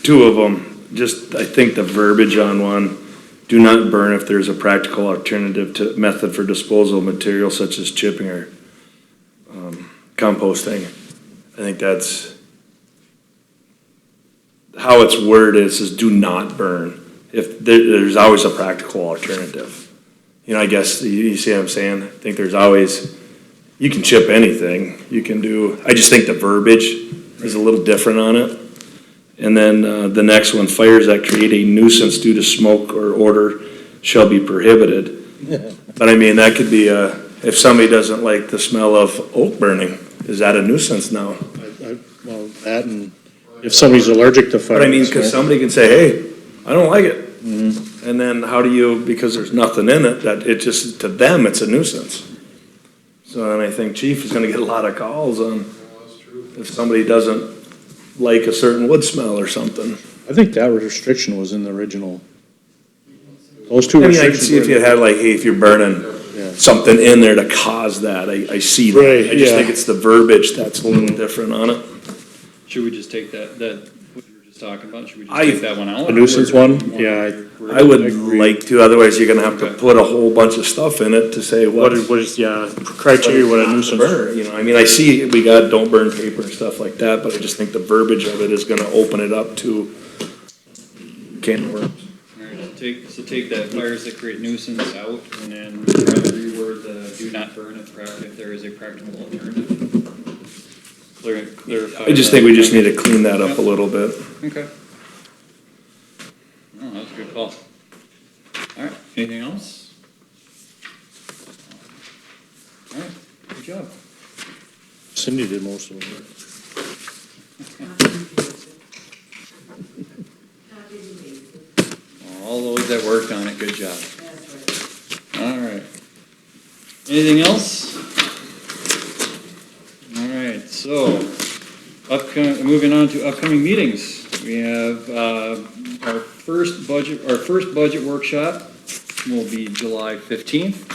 G: 2 of them, just, I think the verbiage on one, do not burn if there's a practical alternative to method for disposal of material such as chipping or composting. I think that's how it's worded. It says do not burn. If there's always a practical alternative. You know, I guess, you see what I'm saying? I think there's always, you can chip anything. You can do, I just think the verbiage is a little different on it. And then the next one, fires that create a nuisance due to smoke or odor shall be prohibited. But I mean, that could be if somebody doesn't like the smell of oak burning, is that a nuisance now?
C: Well, that and if somebody's allergic to fire.
G: But I mean, cause somebody can say, hey, I don't like it. And then how do you, because there's nothing in it, that it just, to them, it's a nuisance. So then I think chief is gonna get a lot of calls on if somebody doesn't like a certain wood smell or something.
C: I think that restriction was in the original. Those two
G: I mean, I can
C: restrictions.
G: see if you had like, hey, if you're burning
C: Yeah.
G: something in there to cause that, I see that.
C: Right,
G: I just
C: yeah.
G: think it's the verbiage that's a little different on it.
F: Should we just take that, what you were just talking about, should we just
G: I-
F: take that one out?
C: The nuisance one, yeah.
G: I would
C: agree.
G: like to, otherwise you're gonna have to
F: Okay.
G: put a whole bunch of stuff in it to say
C: What
G: what.
C: is, criteria, what a nuisance.
G: Burn, you know, I mean, I see we got don't burn paper and stuff like that, but I just think the verbiage of it is gonna open it up to can of worms.
F: Alright, so take that fires that create nuisance out, and then probably reword the do not burn if there is a practical alternative. Clarify.
G: I just think we just need to clean that up a little bit.
F: Okay. Oh, that's a good call. Alright, anything else? Alright, good job.
C: Cindy did most of it.
E: Copy and paste.
F: All those that worked on it, good job.
E: That's right.
F: Alright. Anything else? Alright, so, moving on to upcoming meetings. We have, our first budget workshop will be July 15th.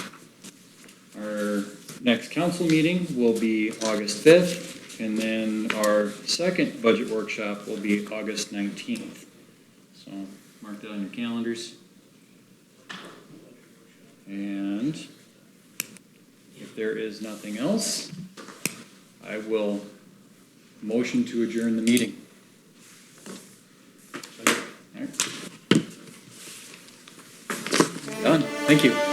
F: Our next council meeting will be August 5th, and then our second budget workshop will be August 19th. So, mark that on your calendars. And if there is nothing else, I will motion to adjourn the meeting. All right. Done. Thank you.